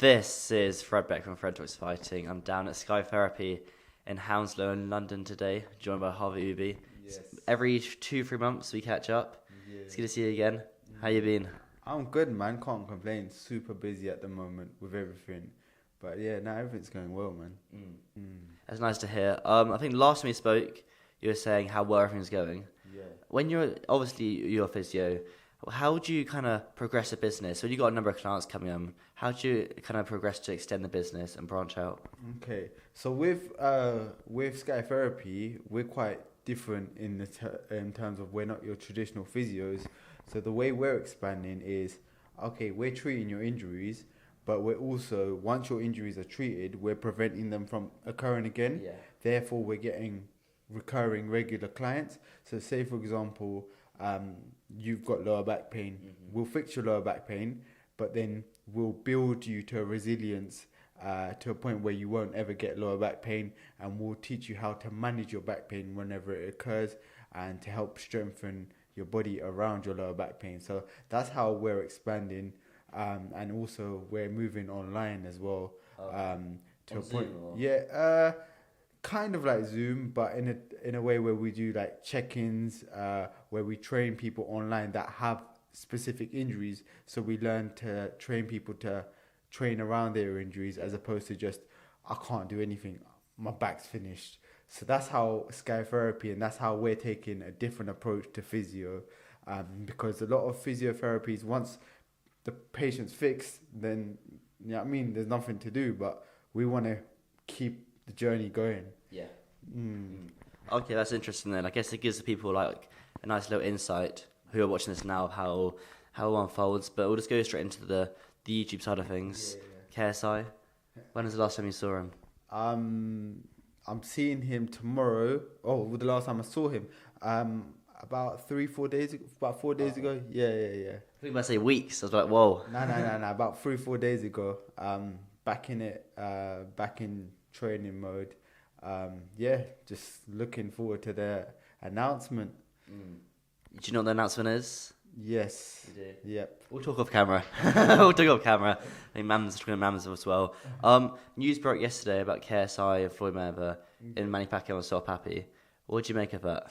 This is Fred Beck from Fred Talks Fighting. I'm down at Sky Therapy in Hounslow in London today, joined by Harvey Ubhi. Yes. Every 2-3 months we catch up. Yeah. It's good to see you again. How you been? I'm good, man. Can't complain. Super busy at the moment with everything. But yeah, now everything's going well, man. That's nice to hear. I think last time we spoke, you were saying how well everything's going. Yeah. When you're a physio, how do you kind of progress a business? When you got a number of clients coming in, how do you kind of progress to extend the business and branch out? Okay. So with Sky Therapy, we're quite different in terms of we're not your traditional physios. So the way we're expanding is, okay, we're treating your injuries, but we're also, once your injuries are treated, we're preventing them from occurring again. Yeah. Therefore, we're getting recurring regular clients. So say, for example, you've got lower back pain. Mm-hmm. We'll fix your lower back pain, but then we'll build you to a resilience to a point where you won't ever get lower back pain, and we'll teach you how to manage your back pain whenever it occurs and to help strengthen your body around your lower back pain. So that's how we're expanding, and also we're moving online as well. To a point, kind of like Zoom, but in a way where we do like check-ins, where we train people online that have specific injuries. So we learn to train people to train around their injuries, as opposed to just, I can't do anything, my back's finished. So that's how Sky Therapy, and that's how we're taking a different approach to physio, because a lot of physiotherapies, once the patient's fixed, then, you know what I mean, there's nothing to do, but we want to keep the journey going. Yeah. Okay, that's interesting then. I guess it gives the people like a nice little insight who are watching this now of how it unfolds. But we'll just go straight into the YouTube side of things. Yeah. KSI, when was the last time you saw him? I'm seeing him tomorrow. Oh, the last time I saw him, about 3-4 days ago. About 4 days ago. Yeah. I think about to say weeks. I was like, whoa. No. About 3-4 days ago. Back in it. Back in training mode. Just looking forward to the announcement. Do you know what the announcement is? Yes. You do? Yep. We'll talk off camera. I think Mam's talking Mam's as well. News broke yesterday about KSI and Floyd Mayweather in Manny Pacquiao and Stop Happy. What do you make of that?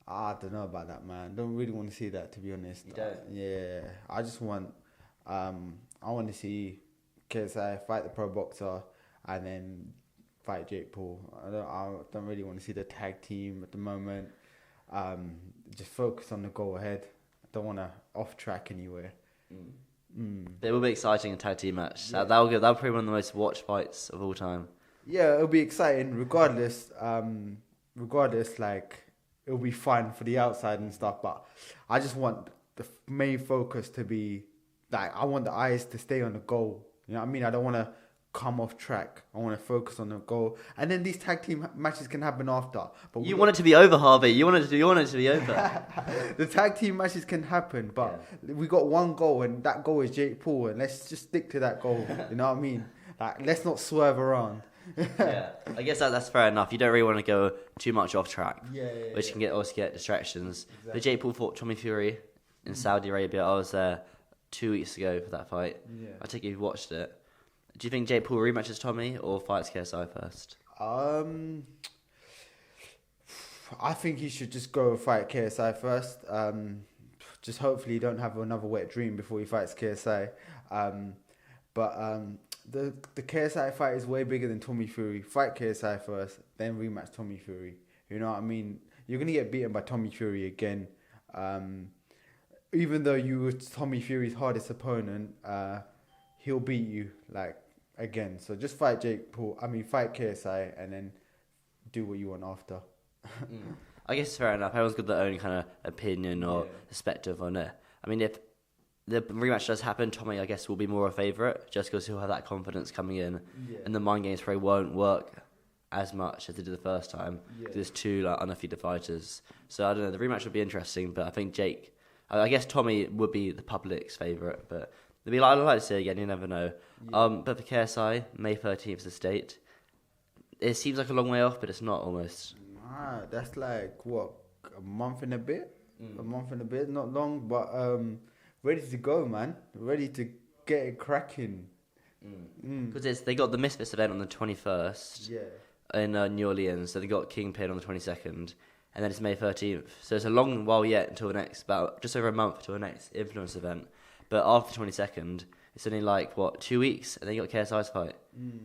I don't know about that, man. Don't really want to see that, to be honest. You don't? Yeah. I just want, I want to see KSI fight the pro boxer and then fight Jake Paul. I don't really want to see the tag team at the moment. Just focus on the goal ahead. I don't want to off track anywhere. It will be exciting, a tag team match. Yeah. That'll probably one of the most watched fights of all time. Yeah, it'll be exciting regardless. Like, it'll be fun for the outside and stuff, but I just want the main focus to be, like, I want the eyes to stay on the goal. You know what I mean? I don't want to come off track. I want to focus on the goal, and then these tag team matches can happen after. But you want it to be over, Harvey. You want it to be over. The tag team matches can happen, but we got one goal, and that goal is Jake Paul, and let's just stick to that goal. You know what I mean? Like, let's not swerve around. Yeah, I guess that's fair enough. You don't really want to go too much off track, which can also get distractions. Exactly. But Jake Paul fought Tommy Fury in Saudi Arabia. I was there 2 weeks ago for that fight. Yeah. I think you've watched it. Do you think Jake Paul rematches Tommy or fights KSI first? I think he should just go fight KSI first. Just hopefully he don't have another wet dream before he fights KSI. The KSI fight is way bigger than Tommy Fury. Fight KSI first, then rematch Tommy Fury. You know what I mean? You're going to get beaten by Tommy Fury again. Even though you were Tommy Fury's hardest opponent, he'll beat you, like, again. So just fight fight KSI and then do what you want after. I guess it's fair enough. Everyone's got their own kind of opinion or perspective on it. I mean, if the rematch does happen, Tommy, I guess, will be more a favourite just because he'll have that confidence coming in, and the mind games probably won't work as much as they did the first time. There's two undefeated fighters, so I don't know. The rematch would be interesting, but I think Jake, I guess Tommy would be the public's favourite, but I'd like to see it again. You never know. But for KSI, May 13th is the date. It seems like a long way off, but it's not almost. Nah, that's like what, a month and a bit. A month and a bit, not long, but ready to go, man. Ready to get it cracking. Because they got the Misfits event on the 21st in New Orleans, so they got Kingpin on the 22nd, and then it's May 13th. So it's a long while yet until the next, about just over a month till the next Influence event. But after the 22nd, it's only 2 weeks, and then you got KSI's fight.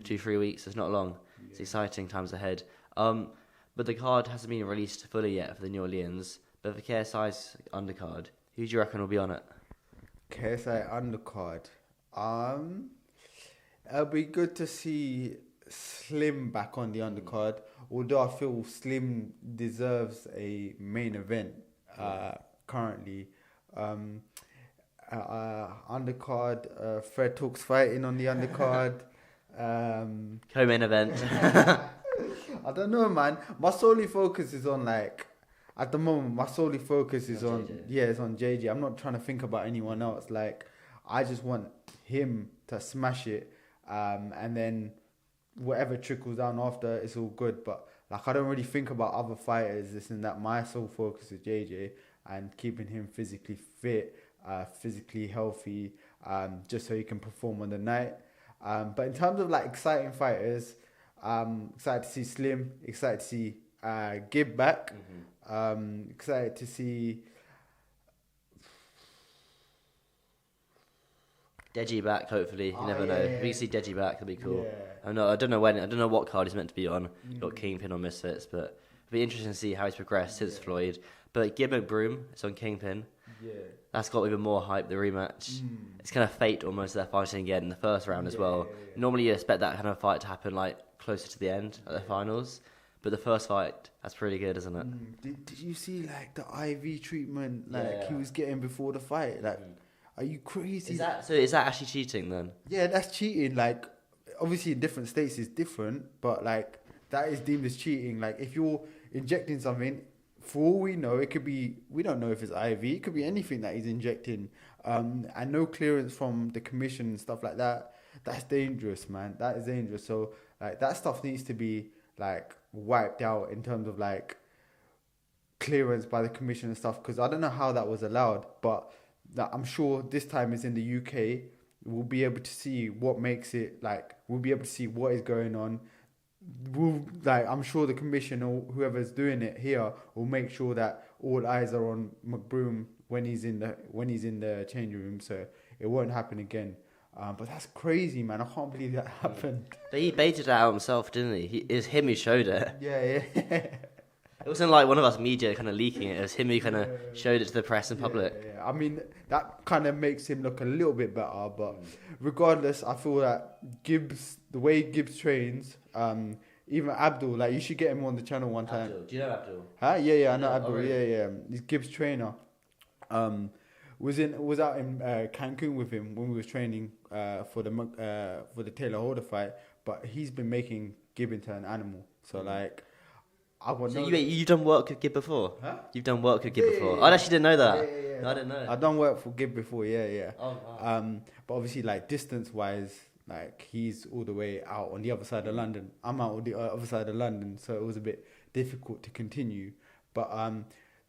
2-3 weeks, it's not long. Yeah. It's exciting times ahead. But the card hasn't been released fully yet for the New Orleans. But for KSI's undercard, who do you reckon will be on it? KSI undercard. It'll be good to see Slim back on the undercard. Although I feel Slim deserves a main event currently. Undercard, Fred Talks fighting on the undercard. Co-main event. I don't know, man. My solely focus is on at the moment. My solely focus is on JJ. It's on JJ. I'm not trying to think about anyone else. I just want him to smash it, and then whatever trickles down after, it's all good. But I don't really think about other fighters, this and that. My sole focus is JJ and keeping him physically fit, physically healthy, just so he can perform on the night. But in terms of exciting fighters, excited to see Slim, excited to see Gib back, excited to see Deji back, hopefully. You never know. If we can see Deji back, that'd be cool. Yeah. I don't know when. I don't know what card he's meant to be on. Got Kingpin on Misfits, but it'd be interesting to see how he's progressed since Floyd. But Gib McBroom, it's on Kingpin. Yeah. That's got even more hype, the rematch. It's kind of fate almost, they're fighting again in the first round as well. Yeah. Normally you expect that kind of fight to happen closer to the end at the finals. But the first fight, that's pretty good, isn't it? Did you see the IV treatment he was getting before the fight? Are you crazy? Is that actually cheating then? Yeah, that's cheating. Obviously in different states it's different, but that is deemed as cheating. If you're injecting something, for all we know, it could be, we don't know if it's IV, it could be anything that he's injecting. And no clearance from the commission and stuff like that. That's dangerous, man. That is dangerous. So that stuff needs to be wiped out in terms of clearance by the commission and stuff, because I don't know how that was allowed, but I'm sure this time it's in the UK. We'll be able to see what makes it we'll be able to see what is going on. I'm sure the commission or whoever's doing it here will make sure that all eyes are on McBroom when he's in the changing room, so it won't happen again. But that's crazy, man. I can't believe that happened. But he baited it out himself, didn't he? It was him who showed it. Yeah. It wasn't one of us media kind of leaking it. It was him who kind of showed it to the press and public. Yeah. I mean, that kind of makes him look a little bit better. But regardless, I feel that the way Gibbs trains, even Abdul, you should get him on the channel one time. Abdul. Do you know Abdul? Huh? Yeah, I know Abdul. Really? Yeah. He's Gibbs' trainer. Was out in Cancun with him when we was training for the Taylor Holder fight. But he's been making Gibb into an animal. So you've done work with Gibb before? Huh? You've done work with Gibb before? Yeah. I actually didn't know that. Yeah. No, I didn't know. I've done work for Gibb before, yeah. Oh, wow. But obviously, distance-wise, he's all the way out on the other side of London. I'm out on the other side of London, so it was a bit difficult to continue. But,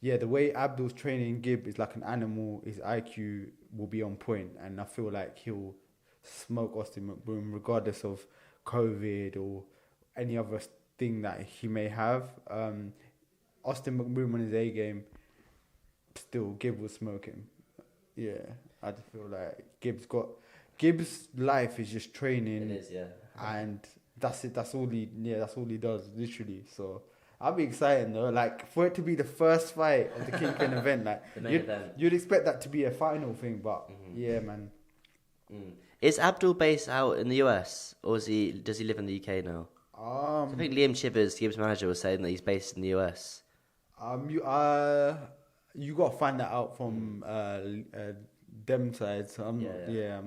the way Abdul's training Gibb is like an animal. His IQ will be on point, and I feel like he'll smoke Austin McBroom regardless of COVID or any other thing that he may have. Austin McBroom on his A game, still Gibb will smoke him. Yeah, I just feel like Gibbs' life is just training. It is, yeah. And that's it. That's all he does, literally. So I'll be excited though. For it to be the first fight of the Kingpin event, the main event. You'd expect that to be a final thing, but yeah, man. Is Abdul based out in the US, or does he live in the UK now? I think Liam Chivers, Gibbs' manager, was saying that he's based in the US. You got to find that out from them sides. So I'm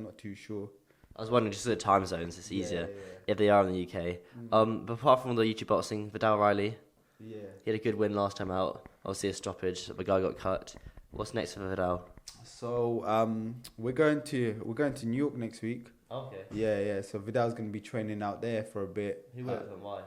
not too sure. I was wondering just the time zones. It's easier if they are in the UK. But apart from the YouTube boxing, Vidal Riley, he had a good win last time out. Obviously a stoppage. The guy got cut. What's next for Vidal? So we're going to New York next week. Okay. Yeah. So Vidal's going to be training out there for a bit. Who works and why?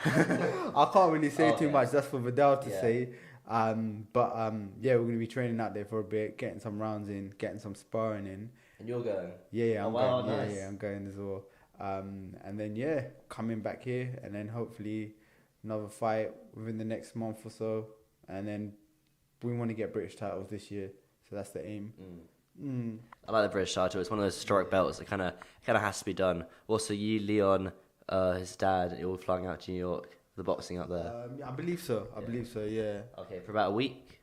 I can't really say too much. That's for Vidal to say. But we're going to be training out there for a bit, getting some rounds in, getting some sparring in. And you're going? Yeah, I'm wow, going. nice. Yeah, I'm going as well. And then coming back here, and then hopefully another fight within the next month or so, and then we want to get British titles this year, so that's the aim. I like the British title. It's one of those historic belts that kind of has to be done. Also, you, Leon, his dad, you're all flying out to New York. The boxing up there. I believe so. I believe so. Yeah. Okay, for about a week.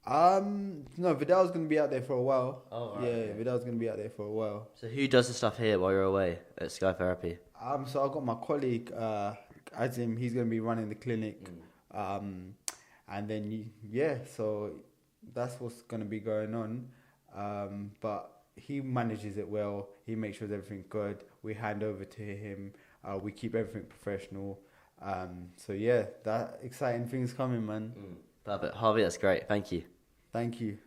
No, Vidal's gonna be out there for a while. Oh, right. Yeah, Okay. Vidal's gonna be out there for a while. So who does the stuff here while you're away at Sky Therapy? So I got my colleague, Azim. He's gonna be running the clinic. And then so that's what's gonna be going on. But he manages it well. He makes sure everything's good. We hand over to him. We keep everything professional. So that exciting things coming, man. Perfect. Harvey, that's great. Thank you. Thank you.